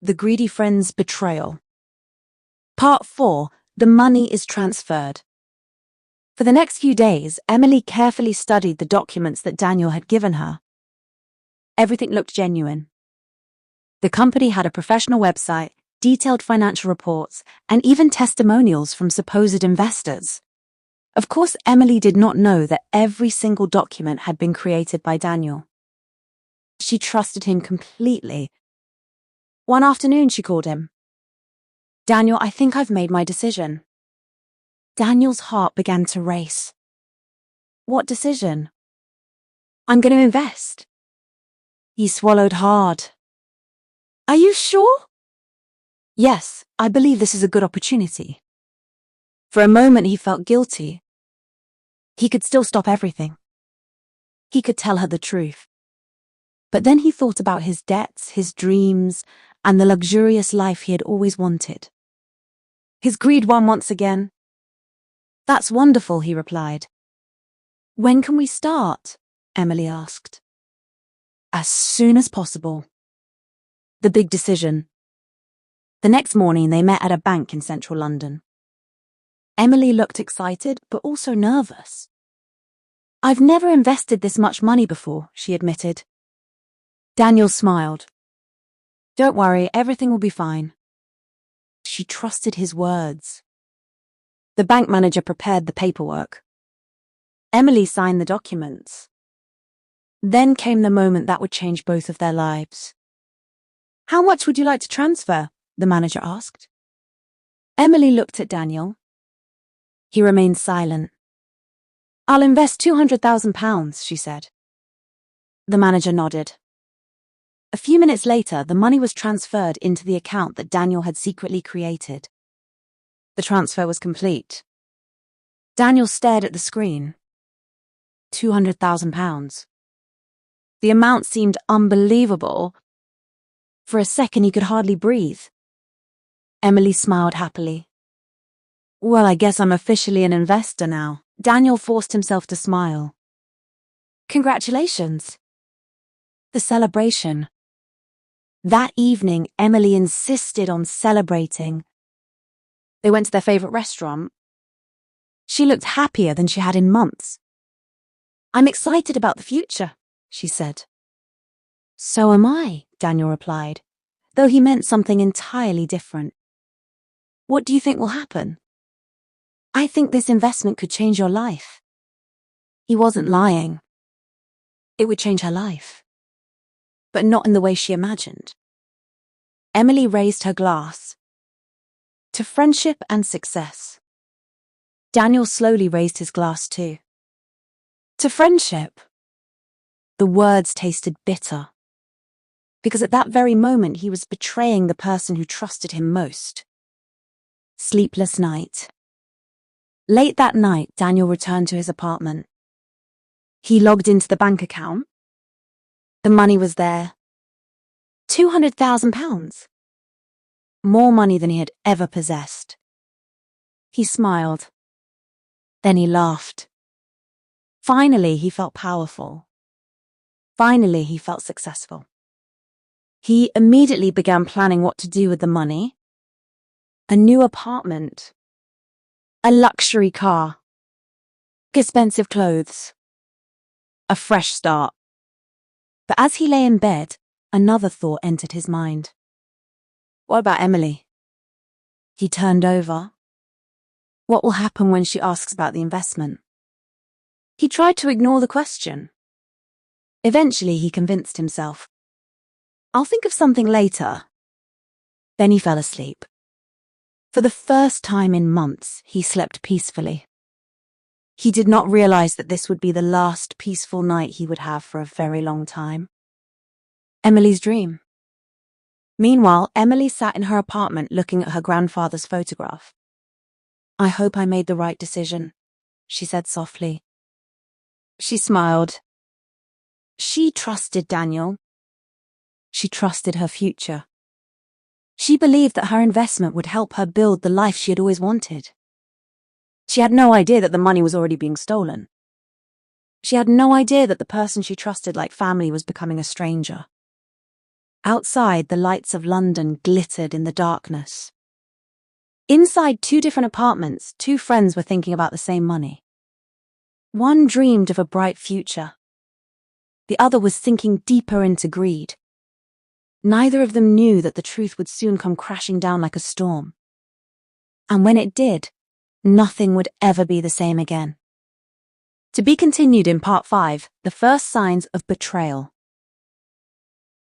The Greedy Friend's Betrayal. Part 4. The Money is Transferred. For the next few days, Emily carefully studied the documents that Daniel had given her. Everything looked genuine. The company had a professional website, detailed financial reports, and even testimonials from supposed investors. Of course, Emily did not know that every single document had been created by Daniel. She trusted him completely. One afternoon, she called him. "Daniel, I think I've made my decision." Daniel's heart began to race. "What decision?" "I'm going to invest." He swallowed hard. "Are you sure?" "Yes, I believe this is a good opportunity." For a moment, he felt guilty. He could still stop everything. He could tell her the truth. But then he thought about his debts, his dreams, and the luxurious life he had always wanted. His greed won once again. "That's wonderful," he replied. "When can we start?" Emily asked. "As soon as possible." The big decision. The next morning, they met at a bank in central London. Emily looked excited, but also nervous. "I've never invested this much money before," she admitted. Daniel smiled. "Don't worry, everything will be fine." She trusted his words. The bank manager prepared the paperwork. Emily signed the documents. Then came the moment that would change both of their lives. "How much would you like to transfer?" the manager asked. Emily looked at Daniel. He remained silent. "I'll invest £200,000, she said. The manager nodded. A few minutes later, the money was transferred into the account that Daniel had secretly created. The transfer was complete. Daniel stared at the screen. £200,000. The amount seemed unbelievable. For a second, he could hardly breathe. Emily smiled happily. "Well, I guess I'm officially an investor now." Daniel forced himself to smile. "Congratulations." The celebration. That evening, Emily insisted on celebrating. They went to their favorite restaurant. She looked happier than she had in months. "I'm excited about the future," she said. "So am I," Daniel replied, though he meant something entirely different. "What do you think will happen?" "I think this investment could change your life." He wasn't lying. It would change her life. But not in the way she imagined. Emily raised her glass. To friendship and success. Daniel slowly raised his glass too. To friendship. The words tasted bitter. Because at that very moment he was betraying the person who trusted him most. Sleepless night. Late that night, Daniel returned to his apartment. He logged into the bank account. The money was there. £200,000. More money than he had ever possessed. He smiled. Then he laughed. Finally, he felt powerful. Finally, he felt successful. He immediately began planning what to do with the money. A new apartment. A luxury car. Expensive clothes. A fresh start. But as he lay in bed, another thought entered his mind. What about Emily? He turned over. What will happen when she asks about the investment? He tried to ignore the question. Eventually, he convinced himself. I'll think of something later. Then he fell asleep. For the first time in months, he slept peacefully. He did not realize that this would be the last peaceful night he would have for a very long time. Emily's dream. Meanwhile, Emily sat in her apartment looking at her grandfather's photograph. "I hope I made the right decision," she said softly. She smiled. She trusted Daniel. She trusted her future. She believed that her investment would help her build the life she had always wanted. She had no idea that the money was already being stolen. She had no idea that the person she trusted like family was becoming a stranger. Outside, the lights of London glittered in the darkness. Inside 2 different apartments, 2 friends were thinking about the same money. One dreamed of a bright future. The other was sinking deeper into greed. Neither of them knew that the truth would soon come crashing down like a storm. And when it did, nothing would ever be the same again. To be continued in part 5, the first signs of betrayal.